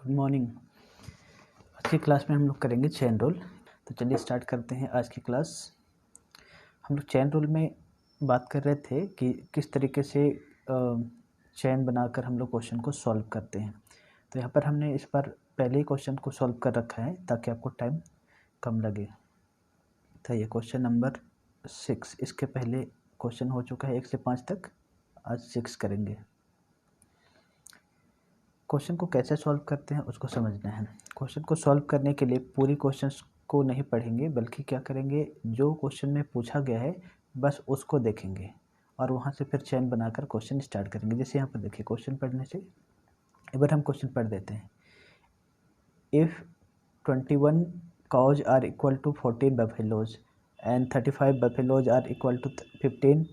Good morning. आज की class में हम लोग करेंगे चेन रूल। तो चलिए स्टार्ट करते हैं आज की क्लास। हम लोग चेन रूल में बात कर रहे थे कि किस तरीके से चेन बनाकर हम लोग क्वेश्चन को सॉल्व करते हैं। तो यहाँ पर हमने इस बार पहले ही क्वेश्चन को सॉल्व कर रखा है ताकि आपको टाइम कम लगे। तो ये क्वेश्चन नंबर 6, इसके पहले क्वेश्चन हो चुका है 1 से 5 तक, आज 6 करेंगे। क्वेश्चन को कैसे सॉल्व करते हैं उसको समझना है। क्वेश्चन को सॉल्व करने के लिए पूरी क्वेश्चंस को नहीं पढ़ेंगे, बल्कि क्या करेंगे, जो क्वेश्चन में पूछा गया है बस उसको देखेंगे और वहाँ से फिर चेन बनाकर क्वेश्चन स्टार्ट करेंगे। जैसे यहाँ पर देखिए, क्वेश्चन पढ़ने से एक बार हम क्वेश्चन पढ़ देते हैं। If 21 cows are equal to 14 buffaloes and 35 buffaloes are equal to 15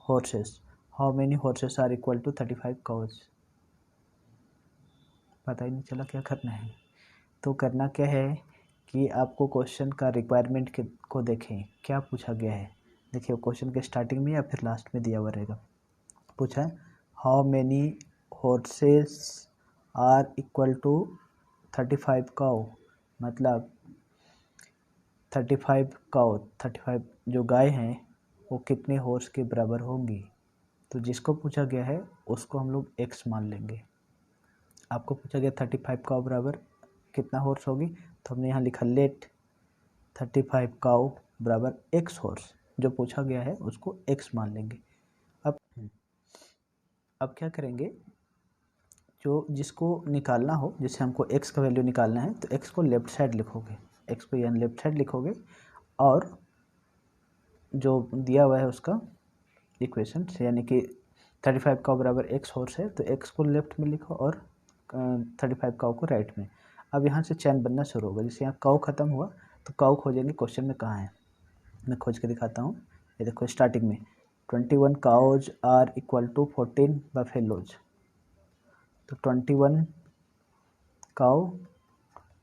horses, how many horses are equal to 35 cows? पता ही नहीं चला क्या करना है। तो करना क्या है कि आपको क्वेश्चन का रिक्वायरमेंट को देखें, क्या पूछा गया है। देखिए क्वेश्चन के स्टार्टिंग में या फिर लास्ट में दिया हुआ रहेगा। पूछा है how many horses are equal to 35 cow, मतलब 35 काउ, 35 जो गाय हैं वो कितने हॉर्स के बराबर होंगी। तो जिसको पूछा गया है उसको हम लोग एक्स मान लेंगे। आपको पूछा गया 35 काउ बराबर कितना हॉर्स होगी, तो हमने यहाँ लिखा लेट 35 काउ बराबर एक्स हॉर्स। जो पूछा गया है उसको एक्स मान लेंगे। अब क्या करेंगे, जो जिसको निकालना हो, जैसे हमको एक्स का वैल्यू निकालना है तो एक्स को लेफ्ट साइड लिखोगे, एक्स को यहाँ लेफ्ट साइड लिखोगे और जो दिया हुआ है उसका इक्वेशन, यानी कि 35 काउ बराबर एक्स हॉर्स है तो एक्स को लेफ्ट में लिखो और 35 काउ को राइट में। अब यहाँ से चैन बनना शुरू होगा। जैसे यहाँ काउ ख़त्म हुआ तो काउ खोजेंगे क्वेश्चन में कहाँ है। मैं खोज के दिखाता हूँ। ये देखो स्टार्टिंग में 21 cows are equal to 14 buffaloes, तो 21 काउ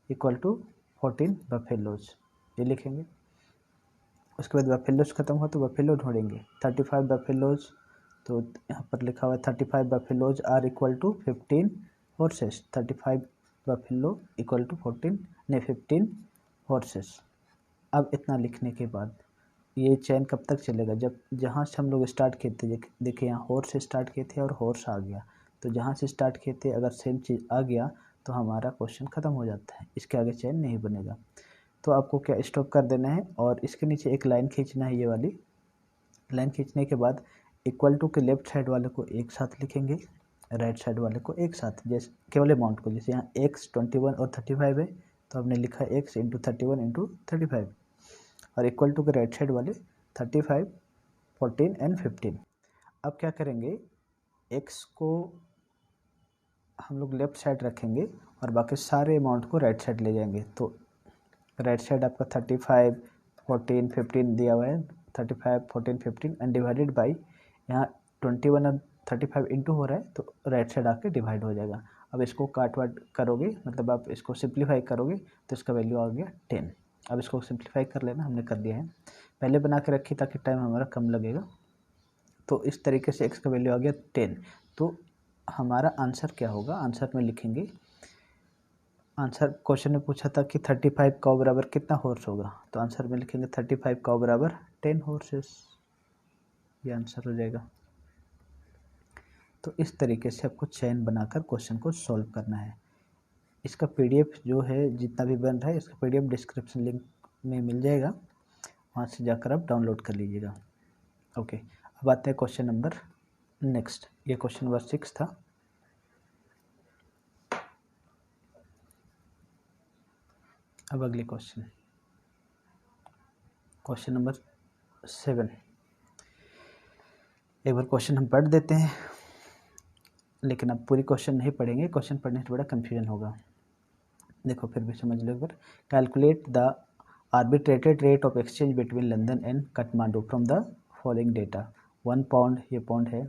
इक्वल टू 14 बफेलोज ये लिखेंगे। उसके बाद बफेलोज ख़त्म हुआ तो बफेलो ढूंढेंगे। 35 बफेलोज, तो यहाँ पर लिखा हुआ है 35 buffaloes are equal to 15 horses. 35 buffalo equal to 15 horses. अब इतना लिखने के बाद ये चैन कब तक चलेगा, जब जहाँ से हम लोग स्टार्ट किए थे, देखिए यहाँ हॉर्स से स्टार्ट किए थे और हॉर्स आ गया, तो जहाँ से स्टार्ट किए थे अगर सेम चीज़ आ गया तो हमारा क्वेश्चन ख़त्म हो जाता है, इसके आगे चैन नहीं बनेगा। तो आपको क्या स्टॉप कर देना है और इसके नीचे एक लाइन खींचना है। ये वाली लाइन खींचने के बाद इक्वल टू के लेफ्ट साइड वाले को एक साथ लिखेंगे, राइट साइड वाले को एक साथ, जैसे केवल अमाउंट को। जैसे यहाँ एक्स 21 और 35 है तो हमने लिखा एक्स इंटू 31 इंटू 35, और इक्वल टू के राइट साइड वाले 35, 14 एंड 15। अब क्या करेंगे, एक्स को हम लोग लेफ्ट साइड रखेंगे और बाकी सारे अमाउंट को राइट साइड ले जाएंगे। तो राइट साइड आपका 35, 14, 15 दिया हुआ है। 35, 14, 15 एंड डिवाइडेड बाई, यहाँ 21 और 35 इंटू हो रहा है तो राइट साइड आके डिवाइड हो जाएगा। अब इसको काट वाट करोगे, मतलब आप इसको सिंप्लीफाई करोगे तो इसका वैल्यू आ गया 10। अब इसको सिंप्लीफाई कर लेना, हमने कर दिया है, पहले बना के रखी ताकि टाइम हमारा कम लगेगा। तो इस तरीके से x का वैल्यू आ गया 10। तो हमारा आंसर क्या होगा, आंसर में लिखेंगे, आंसर क्वेश्चन में पूछा था कि 35 काउ बराबर कितना हॉर्स होगा, तो आंसर में लिखेंगे 35 काउ बराबर 10 हॉर्सेस, ये आंसर हो जाएगा। तो इस तरीके से आपको चैन बनाकर क्वेश्चन को सॉल्व करना है। इसका पीडीएफ जो है जितना भी बन रहा है, इसका पीडीएफ डिस्क्रिप्शन लिंक में मिल जाएगा, वहाँ से जाकर आप डाउनलोड कर लीजिएगा। ओके, अब आते हैं क्वेश्चन नंबर नेक्स्ट। ये क्वेश्चन नंबर 6 था। अब अगले क्वेश्चन, क्वेश्चन नंबर 7। एक बार क्वेश्चन हम पढ़ देते हैं, लेकिन अब पूरी क्वेश्चन नहीं पढ़ेंगे, क्वेश्चन पढ़ने से बड़ा कन्फ्यूजन होगा। देखो फिर भी समझ लो एक बार। Calculate the arbitrated rate of exchange between London and Kathmandu from the following data. 1 pound, ये पाउंड है,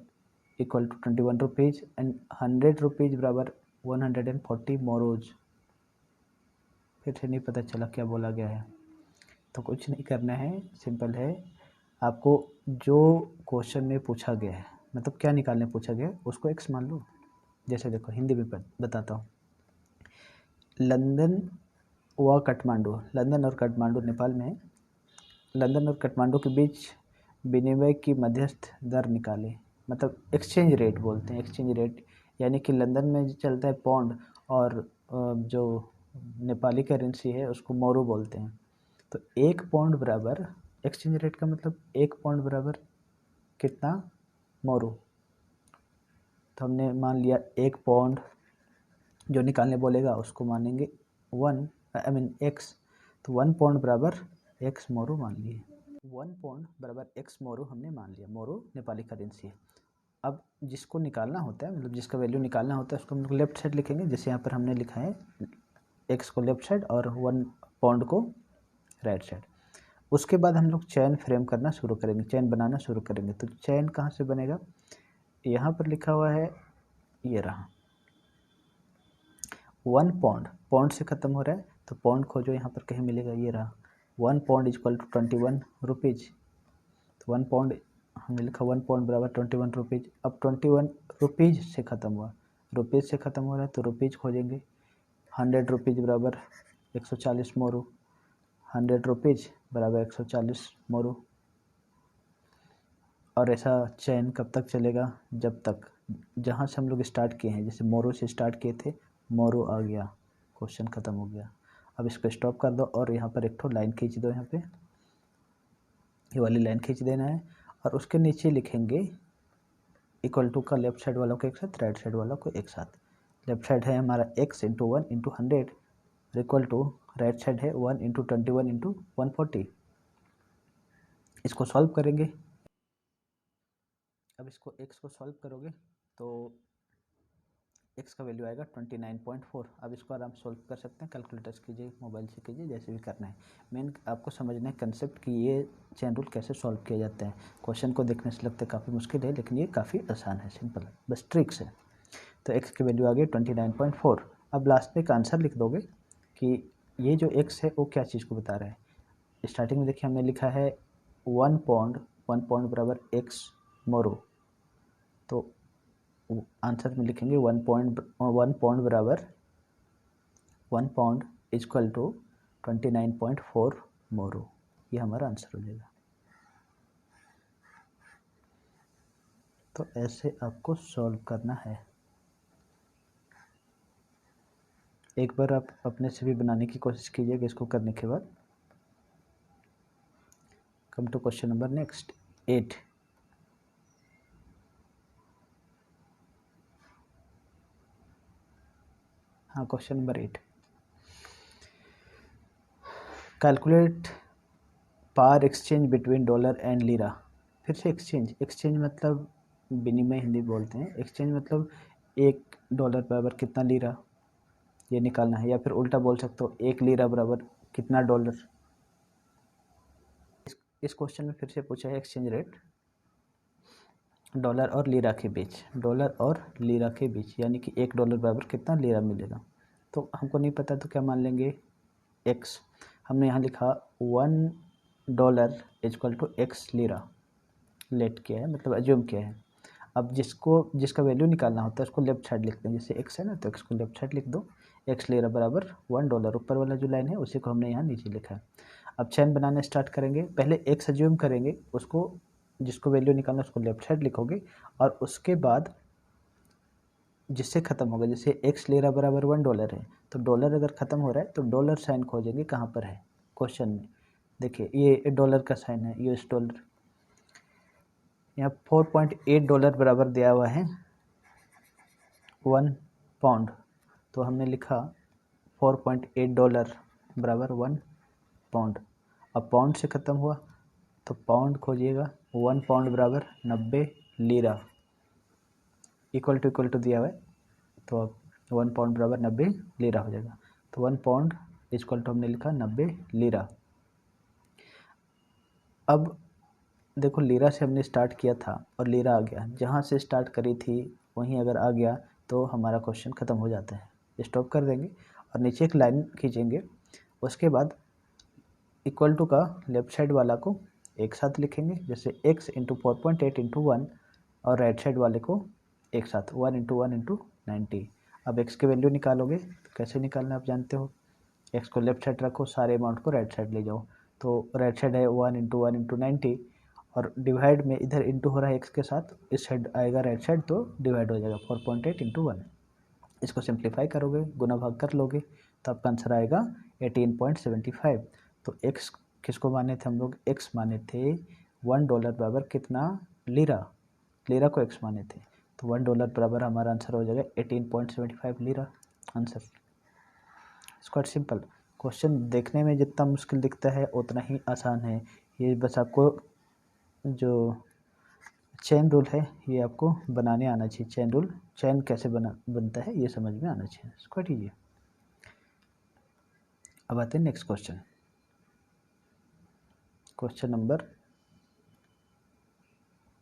equal to 21 rupees and 100 rupees बराबर 140 मोरोज। फिर से नहीं पता चला क्या बोला गया है। तो कुछ नहीं करना है, सिंपल है। आपको जो क्वेश्चन में पूछा गया है, मतलब क्या निकालने पूछा गया है, उसको एक्स मान लो। जैसे देखो हिंदी में बताता हूँ, लंदन व काठमांडू, लंदन और काठमांडू नेपाल में है। लंदन और काठमांडू के बीच विनिमय की मध्यस्थ दर निकालें, मतलब एक्सचेंज रेट बोलते हैं, एक्सचेंज रेट, यानी कि लंदन में जो चलता है पौंड और जो नेपाली करेंसी है उसको मोरू बोलते हैं। तो 1 पौंड बराबर, एक्सचेंज रेट का मतलब 1 पौंड बराबर कितना, मोरू। तो हमने मान लिया 1 पौंड, जो निकालने बोलेगा उसको मानेंगे 1 एक्स, तो 1 पौंड बराबर एक्स मोरू मान लिए। 1 पौंड बराबर एक्स मोरू हमने मान लिया, मोरू नेपाली करेंसी है। अब जिसको निकालना होता है, मतलब जिसका वैल्यू निकालना होता है उसको हम लोग लेफ्ट साइड लिखेंगे, जैसे यहाँ पर हमने लिखा है एक्स को लेफ्ट साइड और 1 पौंड को राइट साइड। उसके बाद हम लोग चैन फ्रेम करना शुरू करेंगे, चैन बनाना शुरू करेंगे। तो चैन कहाँ से बनेगा, यहाँ पर लिखा हुआ है, ये रहा 1 पौंड, पौंड से ख़त्म हो रहा है तो पौंड खोजो, यहाँ पर कहीं मिलेगा, ये रहा 1 पौंड इक्वल टू 21 रुपीज़। तो 1 पौंड हमने लिखा, 1 पौंड बराबर 21 रुपीज़। अब 21 रुपीज़ से ख़त्म हुआ, रुपीज़ से ख़त्म हो रहा है तो रुपीज़ खोजेंगे। 100 रुपीज़ बराबर 140 मोरू, 100 रुपीज़ बराबर 140 मोरू। और ऐसा चैन कब तक चलेगा, जब तक जहाँ से हम लोग स्टार्ट किए हैं, जैसे मोरू से स्टार्ट किए थे, मोरू आ गया, क्वेश्चन ख़त्म हो गया। अब इसको स्टॉप कर दो और यहाँ पर एक ठो लाइन खींच दो, यहाँ पे ये वाली लाइन खींच देना है और उसके नीचे लिखेंगे इक्वल टू का लेफ्ट साइड वालों को एक साथ, राइट साइड वालों को एक साथ। लेफ्ट साइड है हमारा x into 1 into 100 equal to, right side है 1 इंटू 21 इंटू 140। इसको सॉल्व करेंगे। अब इसको x को सॉल्व करोगे तो x का वैल्यू आएगा 29.4। अब इसको आराम से सॉल्व कर सकते हैं, कैलकुलेटर से कीजिए, मोबाइल से कीजिए, जैसे भी करना है। मेन आपको समझना है कंसेप्ट कि ये चेन रूल कैसे सॉल्व किया जाता है। क्वेश्चन को देखने से लगता है काफ़ी मुश्किल है, लेकिन ये काफ़ी आसान है, सिंपल है, बस ट्रिक्स है। तो x की वैल्यू आ गई 29.4। अब लास्ट में एक आंसर लिख दोगे कि ये जो x है वो क्या चीज़ को बता रहा है। स्टार्टिंग में देखिए हमने लिखा है 1 पौंड, 1 पौंड बराबर x मोरू, तो आंसर में लिखेंगे 1 पौंड बराबर 1 पौंड इक्वल टू 29.4 मोरू। ये हमारा आंसर हो जाएगा। तो ऐसे आपको सॉल्व करना है। एक बार आप अपने से भी बनाने की कोशिश कीजिएगा इसको करने के बाद। Come to question number next 8। हाँ, question number 8, calculate par exchange between dollar and lira. फिर से एक्सचेंज, एक्सचेंज मतलब विनिमय हिंदी बोलते हैं, एक्सचेंज मतलब $1 बराबर कितना लीरा, ये निकालना है। या फिर उल्टा बोल सकते हो 1 लीरा बराबर कितना डॉलर। इस क्वेश्चन में फिर से पूछा है एक्सचेंज रेट डॉलर और लीरा के बीच, डॉलर और लीरा के बीच, यानी कि $1 बराबर कितना लीरा मिलेगा। तो हमको नहीं पता तो क्या मान लेंगे, x। हमने यहाँ लिखा $1 equal to x lira, let किया है, मतलब एज्यूम किया है। अब जिसका वैल्यू निकालना होता है उसको लेफ्ट साइड लिखते हैं, जैसे x है ना, तो x को लेफ्ट साइड लिख दो, x लीरा बराबर $1। ऊपर वाला जो लाइन है उसी को हमने यहाँ नीचे लिखा है। अब चैन बनाना स्टार्ट करेंगे, पहले x एज्यूम करेंगे, उसको जिसको वैल्यू निकालना उसको लेफ्ट साइड लिखोगे और उसके बाद जिससे ख़त्म होगा, जैसे x लीरा बराबर $1 है, तो डॉलर अगर ख़त्म हो रहा है तो डॉलर साइन खोजेंगे कहाँ पर है क्वेश्चन में। देखिए ये डॉलर का साइन है, US डॉलर। यहाँ $4.8 बराबर दिया हुआ है 1 पौंड, तो हमने लिखा $4.8 बराबर 1 पौंड। अब पाउंड से ख़त्म हुआ तो पाउंड खोजिएगा, 1 पाउंड बराबर 90 लीरा, इक्वल टू दिया हुआ है, तो अब 1 पाउंड बराबर 90 लीरा हो जाएगा। तो 1 पाउंड इक्वल टू हमने लिखा 90 लीरा। अब देखो लीरा से हमने स्टार्ट किया था और लीरा आ गया, जहाँ से स्टार्ट करी थी वहीं अगर आ गया तो हमारा क्वेश्चन ख़त्म हो जाता है। स्टॉप कर देंगे और नीचे एक लाइन खींचेंगे, उसके बाद इक्वल टू का लेफ्ट साइड वाला को एक साथ लिखेंगे, जैसे x इंटू 4.8 इंटू 1, और राइट साइड वाले को एक साथ 1 इंटू 1 इंटू 90। अब एक्स की वैल्यू निकालोगे तो कैसे निकालना आप जानते हो, एक्स को लेफ्ट साइड रखो, सारे अमाउंट को राइट साइड ले जाओ। तो राइट साइड है 1 × 90 और डिवाइड में इधर इंटू हो रहा है एक्स के साथ, इस साइड आएगा राइट साइड तो डिवाइड हो जाएगा 4.8 × 1। इसको सिंप्लीफाई करोगे, गुना भाग कर लोगे तो आपका आंसर आएगा 18.75। तो एक्स किसको माने थे हम लोग, एक्स माने थे $1 बराबर कितना, लीरा, लीरा को एक्स माने थे। तो $1 बराबर हमारा आंसर हो जाएगा 18.75 lira answer. It's quite simple. Question देखने में जितना मुश्किल दिखता है उतना ही आसान है। ये बस आपको जो चेन रूल है ये आपको बनाने आना चाहिए। चेन रूल, चेन कैसे बनता है ये समझ में आना चाहिए। It's quite easy. अब आते हैं नेक्स्ट क्वेश्चन, क्वेश्चन नंबर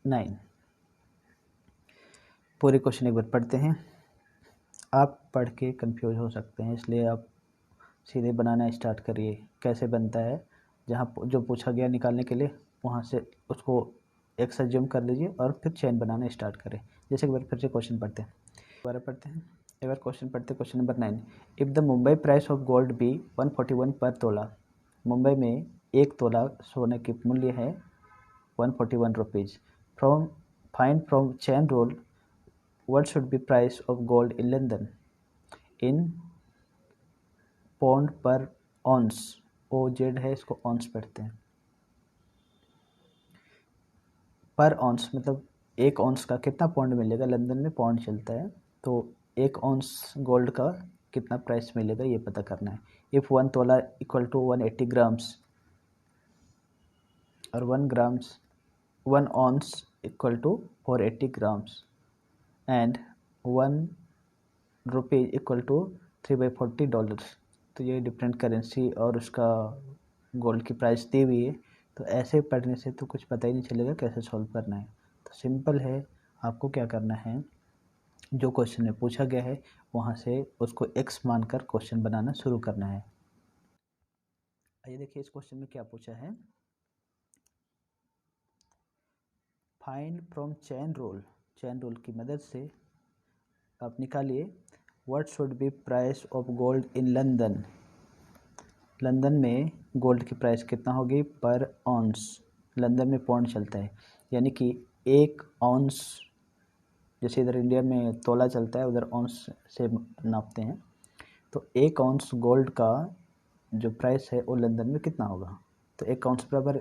9। पूरे क्वेश्चन एक बार पढ़ते हैं। आप पढ़ के कंफ्यूज हो सकते हैं, इसलिए आप सीधे बनाना स्टार्ट करिए। कैसे बनता है, जहाँ जो पूछा गया निकालने के लिए वहाँ से उसको एक सज्यूम कर लीजिए और फिर चेन बनाना स्टार्ट करें। जैसे एक बार फिर से क्वेश्चन पढ़ते हैं, दोबारा पढ़ते हैं एक बार क्वेश्चन पढ़ते हैं। Question number 9, if the Mumbai price of gold be 141 per तोला, मुंबई में 1 तोला सोने की मूल्य है 141 rupees. Find from chain rule what should be price of gold in London in pound per ounce। OZ है, इसको ऑन्स पढ़ते हैं। पर ऑन्स मतलब 1 ऑन्स का कितना पौंड मिलेगा, लंदन में पौंड चलता है, तो 1 ऑन्स गोल्ड का कितना प्राइस मिलेगा ये पता करना है। इफ़ 1 तोला इक्वल टू 180 ग्राम्स और 1 ऑन्स इक्वल टू 480 ग्राम्स एंड 1 रुपये इक्वल टू 3/40 डॉलर्स। तो ये डिफरेंट करेंसी और उसका गोल्ड की प्राइस दी हुई है। तो ऐसे पढ़ने से तो कुछ पता ही नहीं चलेगा कैसे सॉल्व करना है। तो सिंपल है, आपको क्या करना है, जो क्वेश्चन में पूछा गया है वहाँ से उसको एक्स मानकर क्वेश्चन बनाना शुरू करना है। आइए देखिए इस क्वेश्चन में क्या पूछा है, find from chain rule. Chain rule की मदद से आप निकालिए what should be price of gold in London. London में गोल्ड की प्राइस कितना होगी पर ऑन्स। लंदन में पौंड चलता है, यानी कि 1 ऑन्स, जैसे इधर इंडिया में तोला चलता है उधर ऑन्स से नापते हैं। तो 1 ऑन्स गोल्ड का जो प्राइस है वो लंदन में कितना होगा। तो 1 ऑन्स बराबर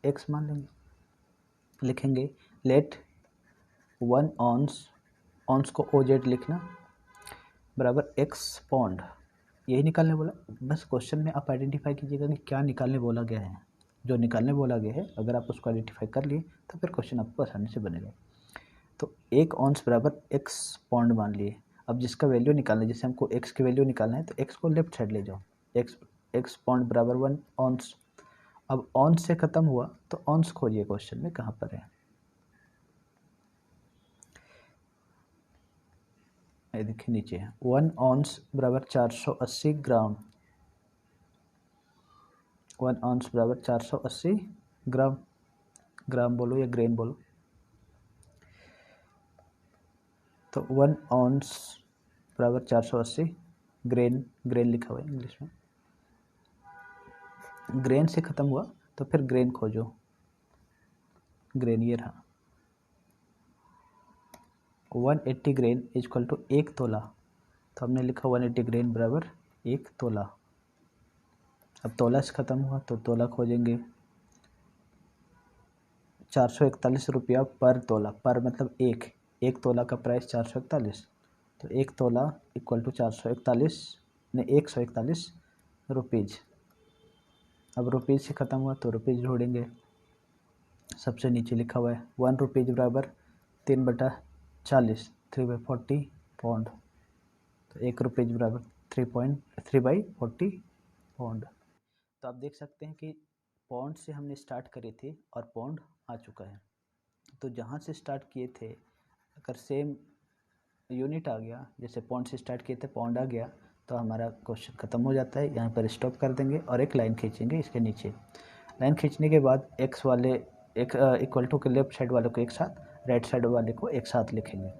एक्स मान लेंगे, लिखेंगे लेट 1 ऑन्स को OZ लिखना बराबर एक्स पौंड। यही निकालने बोला, बस क्वेश्चन में आप आइडेंटिफाई कीजिएगा कि क्या निकालने बोला गया है। जो निकालने बोला गया है अगर आप उसको आइडेंटिफाई कर लिए तो फिर क्वेश्चन आपको आसानी से बनेगा। तो 1 ऑन्स बराबर एक्स पौंड मान लिए। अब जिसका वैल्यू निकालना है, जैसे हमको एक्स की वैल्यू निकालना है तो एक्स को लेफ्ट साइड ले जाओ, एक्स पौंड बराबर 1 ऑन्स। अब ऑन्स से ख़त्म हुआ तो ऑन्स खोजिए क्वेश्चन में कहाँ पर है। ये देखिए नीचे है, 1 ऑन्स बराबर 480 ग्राम। 1 ऑन्स बराबर 480 ग्राम, ग्राम बोलो या ग्रेन बोलो। तो 1 ऑन्स बराबर 480 ग्रेन, ग्रेन लिखा हुआ है इंग्लिश में। ग्रेन से ख़त्म हुआ तो फिर ग्रेन खोजो, ग्रेन ये रहा। 180 ग्रेन इक्वल टू 1 तोला। तो हमने लिखा 180 ग्रेन बराबर 1 तोला। अब तोला से ख़त्म हुआ तो तोला खोजेंगे। 441 रुपया पर तोला, पर मतलब एक तोला का प्राइस 441। तो 1 तोला इक्वल टू 441 ने 141 रुपीज़। अब रुपीज़ से ख़त्म हुआ तो रुपीज़ ढूंढेंगे। सबसे नीचे लिखा हुआ है 1 रुपीज़ बराबर 3/40, 3/40 पौंड। तो 1 रुपीज़ बराबर 3/40 पौंड। तो आप देख सकते हैं कि पौंड से हमने स्टार्ट करे थे और पौंड आ चुका है। तो जहाँ से स्टार्ट किए थे अगर सेम यूनिट आ गया, जैसे पौंड से स्टार्ट किए थे पौंड आ गया, तो हमारा क्वेश्चन ख़त्म हो जाता है। यहाँ पर स्टॉप कर देंगे और एक लाइन खींचेंगे इसके नीचे। लाइन खींचने के बाद एक्स वाले एक इक्वल टू के लेफ्ट साइड वाले को एक साथ, राइट साइड वाले को एक साथ लिखेंगे।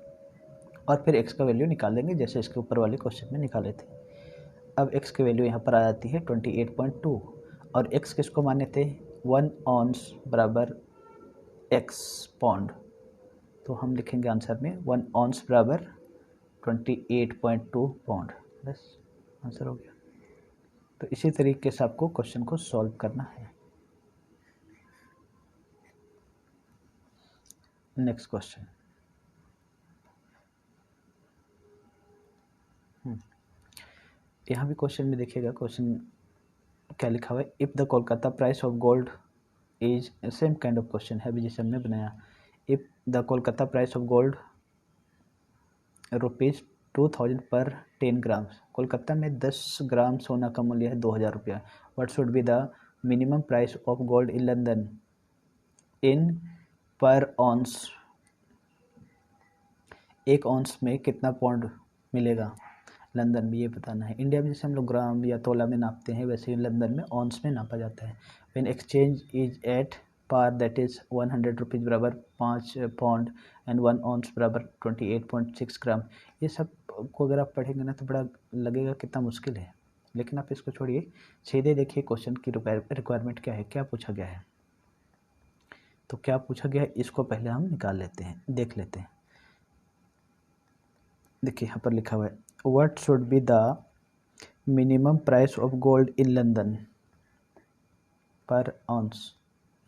और फिर x का वैल्यू निकाल देंगे जैसे इसके ऊपर वाले क्वेश्चन में निकाले थे। अब x की वैल्यू यहाँ पर आ जाती है 28.2 और x किसको माने थे 1 ऑन्स बराबर x पौंड, तो हम लिखेंगे आंसर में 1 ऑन्स बराबर 28.2 पौंड। बस आंसर हो गया। तो इसी तरीके से आपको क्वेश्चन को सॉल्व करना है। नेक्स्ट क्वेश्चन, यहाँ भी क्वेश्चन में देखिएगा क्वेश्चन क्या लिखा हुआ है। If the Kolkata price of gold is same kind of question है अभी जैसे हमने बनाया। If the Kolkata price of gold rupees 2000 पर 10 ग्राम्स, कोलकाता में 10 ग्राम सोना का मूल्य है 2000 रुपया। What should be the minimum price of gold in London इन पर ऑन्स, एक ऑन्स में कितना पौंड मिलेगा लंदन में, ये बताना है। इंडिया में जैसे हम लोग ग्राम या तोला में नापते हैं वैसे ही लंदन में ऑन्स में नापा जाता है। When exchange is at par that is 100 rupees बराबर 5 पौंड एंड 1 ऑन्स बराबर 28.6 ग्राम। ये सब को अगर आप पढ़ेंगे ना तो बड़ा लगेगा कितना मुश्किल है, लेकिन आप इसको छोड़िए, सीधे देखिए क्वेश्चन की रिक्वायरमेंट क्या है, क्या पूछा गया है। तो क्या पूछा गया है इसको पहले हम निकाल लेते हैं, देख लेते हैं। देखिए यहाँ पर लिखा हुआ है what should be the minimum price of gold in London पर ऑन्स,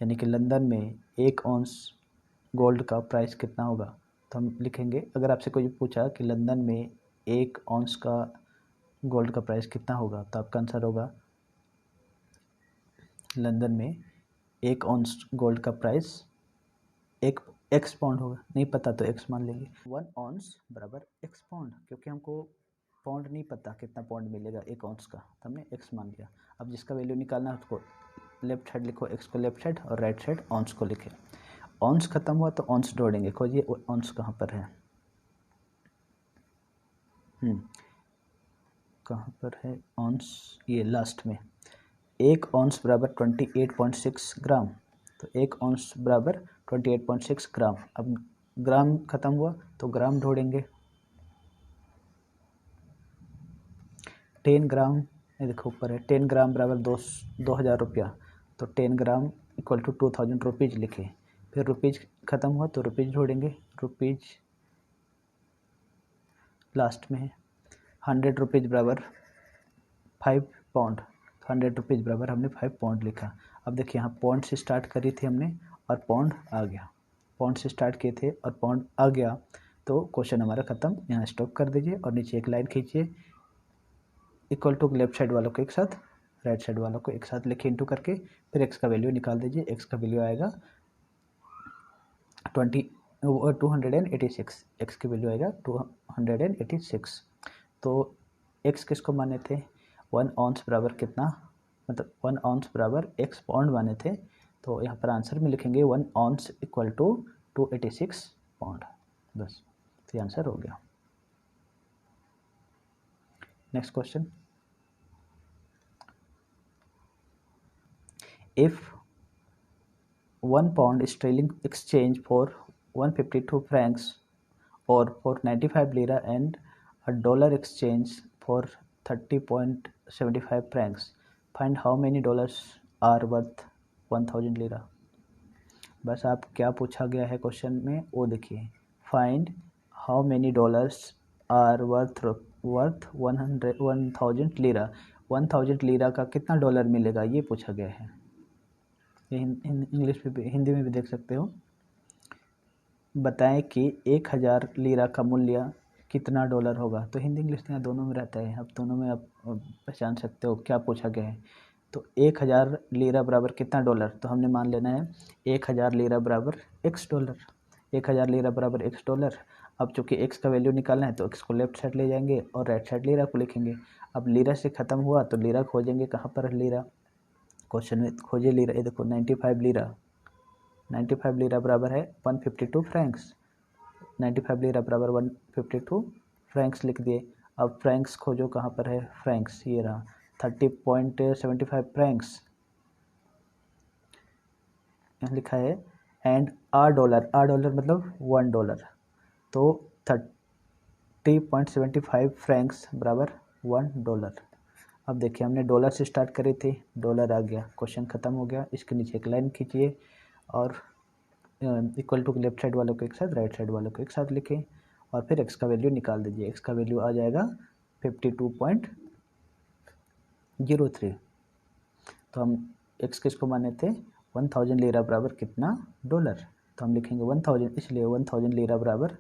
यानी कि लंदन में 1 ऑन्स गोल्ड का प्राइस कितना होगा। तो हम लिखेंगे, अगर आपसे कोई पूछा कि लंदन में 1 ऑन्स का गोल्ड का प्राइस कितना होगा तो आपका आंसर होगा लंदन में 1 ऑन्स गोल्ड का प्राइस एक एक्स पाउंड होगा। नहीं पता तो एक्स मान लेंगे। 1 ऑन्स बराबर एक्स पाउंड, क्योंकि हमको पाउंड नहीं पता कितना पाउंड मिलेगा 1 ऑन्स का, तो हमने एक्स मान लिया। अब जिसका वैल्यू निकालना है उसको लेफ्ट साइड लिखो, एक्स को लेफ्ट साइड और राइट साइड ऑन्स को लिखे। ऑन्स खत्म हुआ तो ऑन्स जोड़ेंगे, खोजिए ऑन्स कहाँ पर है, कहाँ पर है ऑन्स, ये लास्ट में। 1 ऑन्स बराबर 28.6 ग्राम, तो 1 ऑन्स बराबर 28.6 ग्राम। अब ग्राम खत्म हुआ तो ग्राम ढूंढेंगे। 10 ग्राम, ये देखो ऊपर है, 10 ग्राम बराबर 2000 रुपया, तो 10 ग्राम इक्वल टू 2000 रुपीज़ लिखे। फिर रुपीज़ ख़त्म हुआ तो रुपीज़ ढूंढेंगे, रुपीज़ लास्ट में है। 100 रुपीज़ बराबर 5 पाउंड, 100 रुपीज़ बराबर हमने 5 पाउंड लिखा। अब देखिए यहाँ पाउंड से स्टार्ट करी थी हमने और पाउंड आ गया, पाउंड से स्टार्ट किए थे और पाउंड आ गया, तो क्वेश्चन हमारा ख़त्म। यहाँ स्टॉप कर दीजिए और नीचे एक लाइन खींचिए, इक्वल टू लेफ्ट साइड वालों को एक साथ, राइट साइड वालों को एक साथ लिखे इंटू करके, फिर एक्स का वैल्यू निकाल दीजिए। एक्स का वैल्यू आएगा 286, एक्स की वैल्यू आएगा 286। तो एक्स किसको माने थे 1 ऑन्स बराबर कितना, मतलब 1 ऑन्स बराबर एक्स पाउंड माने थे, तो यहाँ पर आंसर में लिखेंगे 1 ऑन्स इक्वल टू 286 पाउंड, बस तो आंसर हो गया। Next question, if 1 pound sterling exchange for 152 francs or for 95 lira and a dollar exchange for 30.75 francs, find how many dollars are worth 1000 lira। बस आप क्या पूछा गया है क्वेश्चन में वो देखिए, find how many dollars are worth 1000 lira, 1000 lira का कितना डॉलर मिलेगा ये पूछा गया है। ये इंग्लिश में भी, हिंदी में भी देख सकते हो। बताएं कि 1000 लीरा का मूल्य कितना डॉलर होगा, तो हिंदी इंग्लिश यहाँ दोनों में रहता है, आप दोनों में आप पहचान सकते हो क्या पूछा गया है। तो 1000 लीरा बराबर कितना डॉलर, तो हमने मान लेना है 1000 लीरा बराबर x डॉलर, 1000 लीरा बराबर x डॉलर। अब चूँकि x का वैल्यू निकालना है तो x को लेफ्ट साइड ले जाएंगे और राइट साइड लीरा को लिखेंगे। अब लीरा से ख़त्म हुआ तो लीरा खोजेंगे, कहाँ पर है लीरा, क्वेश्चन में खोजिए लीरा, ये देखो 95 लीरा, 95 लीरा बराबर है 152 फ्रैंक्स, 95 लीरा बराबर 152 फ्रैंक्स लिख दिए। अब फ्रैंक्स खोजो कहाँ पर है, फ्रैंक्स ये रहा 30.75 फ्रैंक्स, यहाँ लिखा है। एंड $, $, मतलब $1, तो 50.75 फ्रैंक्स बराबर $1। अब देखिए हमने डॉलर से स्टार्ट करी थी, डॉलर आ गया, क्वेश्चन ख़त्म हो गया। इसके नीचे एक लाइन खींचिए और इक्वल टू लेफ्ट साइड वालों को एक साथ, राइट साइड वालों को एक साथ लिखें और फिर एक्स का वैल्यू निकाल दीजिए। एक्स का वैल्यू आ जाएगा 52.03। तो हम एक्स किसको माने थे, 1000 लीरा बराबर कितना, $। तो हम लिखेंगे 1000, इसलिए 1000 लीरा बराबर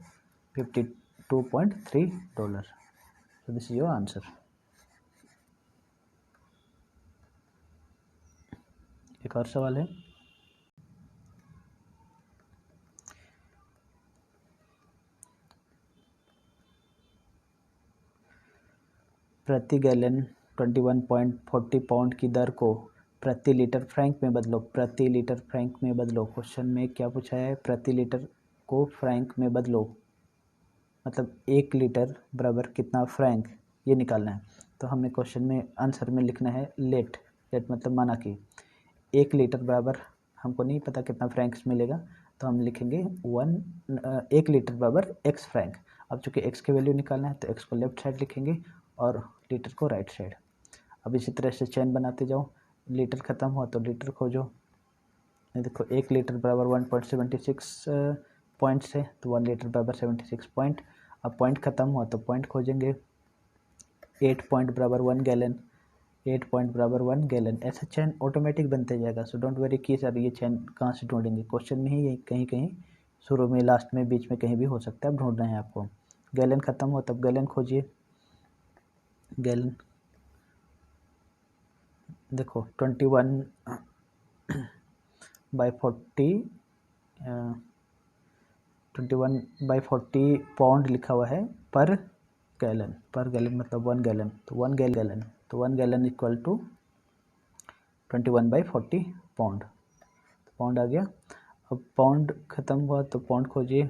$52.3। So this is your answer. एक और सवाल है, प्रति गैलन 21.40 पाउंड की दर को प्रति लीटर फ्रैंक में बदलो। प्रति लीटर फ्रैंक में बदलो, क्वेश्चन में क्या पूछा है, प्रति लीटर को फ्रैंक में बदलो, मतलब 1 लीटर बराबर कितना फ्रैंक, ये निकालना है। तो हमें क्वेश्चन में आंसर में लिखना है लेट मतलब माना कि 1 लीटर बराबर, हमको नहीं पता कितना फ्रैंक्स मिलेगा, तो हम लिखेंगे 1 लीटर बराबर x फ्रैंक। अब चूँकि x की वैल्यू निकालना है तो x को लेफ्ट साइड लिखेंगे और लीटर को राइट साइड। अब इसी तरह से चेन बनाते जाओ, लीटर ख़त्म हुआ तो लीटर खोजो। देखो 1 लीटर बराबर 1.76 पॉइंट्स है, तो 1 लीटर बराबर 76 पॉइंट। अब पॉइंट ख़त्म हुआ तो पॉइंट खोजेंगे, 8 पॉइंट बराबर 1 गैलन, 8 पॉइंट बराबर 1 गैलन। ऐसा चैन ऑटोमेटिक बनते जाएगा। सो डोंट वरी कि सर ये चैन कहाँ से ढूंढेंगे, क्वेश्चन में ही कहीं कहीं शुरू में, लास्ट में, बीच में कहीं भी हो सकता है, अब ढूंढना है आपको। गैलन ख़त्म हो तब गैलन खोजिए। गैलन देखो 21/40 पाउंड लिखा हुआ है पर गैलन। पर गैलन मतलब 1 गैलन, तो 1 गैलन, तो 1 gallon equal to 21/40 pound. Pound आ गया। अब पाउंड ख़त्म हुआ तो पाउंड खोजिए,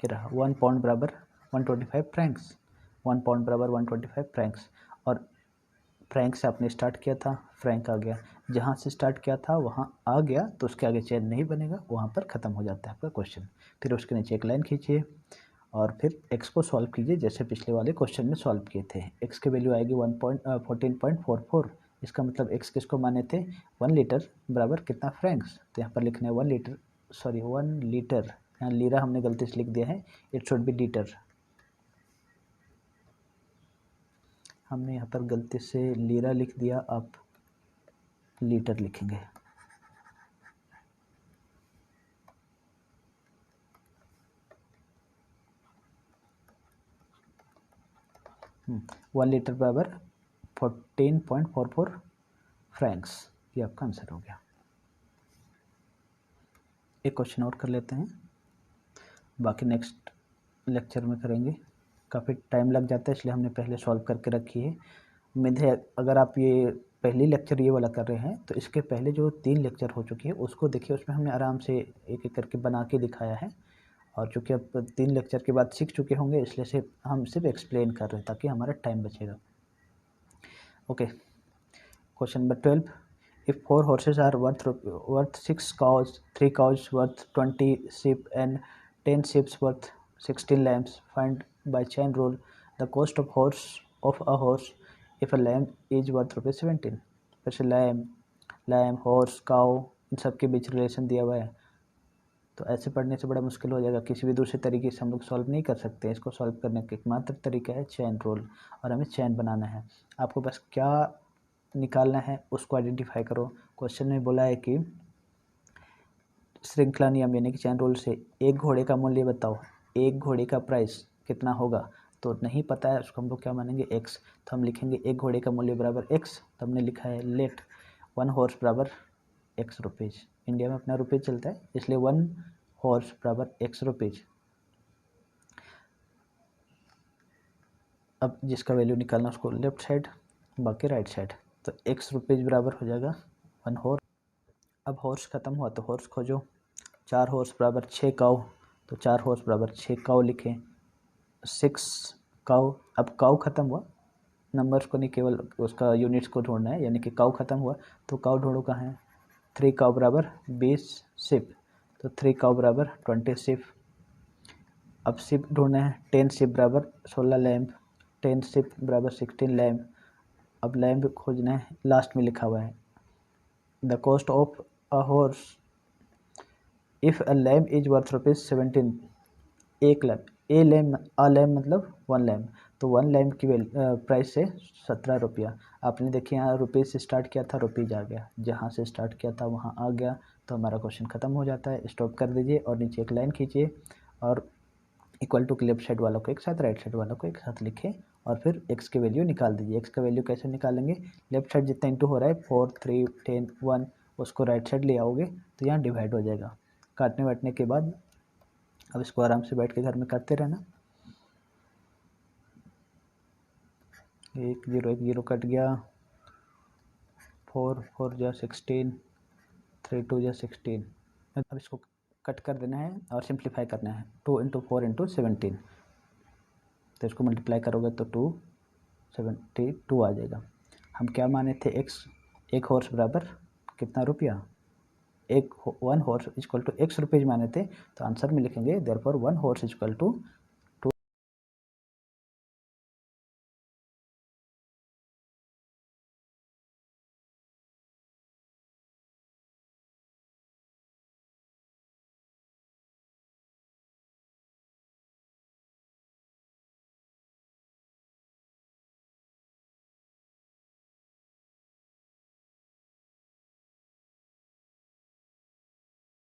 ये रहा 1 पाउंड बराबर 125 फ्रैंक्स, 1 पाउंड बराबर 125 फ्रैंक्स। और फ्रैंक से आपने स्टार्ट किया था, फ्रैंक आ गया, जहाँ से स्टार्ट किया था वहाँ आ गया, तो उसके आगे चेन नहीं बनेगा, वहाँ पर ख़त्म हो जाता है आपका क्वेश्चन। फिर उसके नीचे एक लाइन खींचिए और फिर x को सॉल्व कीजिए जैसे पिछले वाले क्वेश्चन में सॉल्व किए थे। x की वैल्यू आएगी 14.44। इसका मतलब x किसको माने थे, 1 लीटर बराबर कितना फ्रैंक्स, तो यहाँ पर लिखना है 1 लीटर, सॉरी 1 लीटर, यहाँ लीरा हमने गलती से लिख दिया है, इट शुड बी लीटर। हमने यहाँ पर गलती से लीरा लिख दिया, आप लीटर लिखेंगे। वन लीटर बराबर 14.44 फ्रैंक्स, ये आपका आंसर हो गया। एक क्वेश्चन और कर लेते हैं, बाकी नेक्स्ट लेक्चर में करेंगे, काफ़ी टाइम लग जाता है इसलिए हमने पहले सॉल्व करके रखी है। उम्मीद है अगर आप ये पहली लेक्चर ये वाला कर रहे हैं तो इसके पहले जो 3 लेक्चर हो चुकी है उसको देखिए, उसमें हमने आराम से एक एक करके बना के दिखाया है। और चूँकि अब 3 लेक्चर के बाद सीख चुके होंगे इसलिए से हम सिर्फ एक्सप्लेन कर रहे हैं ताकि हमारा टाइम बचेगा। Okay, question number 12, if 4 horses are worth 6 cows, 3 cows worth 20 sheep and 10 sheep worth 16 lambs, find by chain rule the cost of a horse if a lamb is worth ₹17। वैसे lamb horse cow इन सब के बीच relation दिया हुआ है, तो ऐसे पढ़ने से बड़ा मुश्किल हो जाएगा, किसी भी दूसरे तरीके से हम लोग सॉल्व नहीं कर सकते। इसको सॉल्व करने का एकमात्र तरीका है चैन रूल, और हमें चैन बनाना है। आपको बस क्या निकालना है उसको आइडेंटिफाई करो। क्वेश्चन में बोला है कि श्रृंखला नियम यानी कि चैन रूल से एक घोड़े का मूल्य बताओ, एक घोड़े का प्राइस कितना होगा, तो नहीं पता है उसको हम लोग क्या मानेंगे x, तो हम लिखेंगे एक घोड़े का मूल्य बराबर x, तो हमने लिखा है लेट 1 हॉर्स बराबर x रुपीज़। इंडिया में अपना रुपये चलता है इसलिए 1 हॉर्स बराबर x रुपीज़। अब जिसका वैल्यू निकालना उसको लेफ्ट साइड, बाकी राइट साइड, तो x रुपीज़ बराबर हो जाएगा 1 हॉर्स। अब हॉर्स ख़त्म हुआ तो हॉर्स खोजो, 4 हॉर्स बराबर 6 काऊ, तो 4 हॉर्स बराबर 6 काऊ लिखें, 6 काऊ। अब काऊ ख़त्म हुआ, नंबर्स को नहीं केवल उसका यूनिट्स को ढूंढना है, यानी कि काऊ ख़त्म हुआ तो काऊ ढूंढो कहाँ है, 3 काऊ बराबर 20 शिप, तो 3 काऊ बराबर 20 शिप। अब शिप ढूंढना है, 10 शिप बराबर 16 लैम्प, 10 शिप बराबर 16 लैम्प। अब लैम्प खोजना है, लास्ट में लिखा हुआ है the cost of a horse if a lamp is worth ₹17। एक लैम्प, ए लैम्प, अ लैम्प मतलब 1 लैम्प, तो 1 लैम्प की प्राइस है 17 रुपया। आपने देखिए यहाँ रुपीज़ से स्टार्ट किया था, रुपीज़ आ गया, जहाँ से स्टार्ट किया था वहाँ आ गया, तो हमारा क्वेश्चन ख़त्म हो जाता है। स्टॉप कर दीजिए और नीचे एक लाइन खींचिए और इक्वल टू के लेफ्ट साइड वालों को एक साथ, राइट साइड वालों को एक साथ लिखें और फिर एक्स की वैल्यू निकाल दीजिए। एक्स का वैल्यू कैसे निकालेंगे, लेफ्ट साइड जितना इंटू हो रहा है 4, 3, 10, 1 उसको राइट साइड ले आओगे तो यहाँ डिवाइड हो जाएगा। काटने वाटने के बाद अब इसको आराम से बैठ के घर में करते रहना। 1 0 1 0 कट गया, 4 4 जा 16, 3 2 जा 16। अब इसको कट कर देना है और सिंप्लीफाई करना है, 2 × 4 × 17, तो इसको मल्टीप्लाई करोगे तो 272 आ जाएगा। हम क्या माने थे, एक्स, एक हॉर्स बराबर कितना रुपया, 1 horse equal to x rupees माने थे, तो आंसर में लिखेंगे देयरफॉर 1 हॉर्स इक्वल टू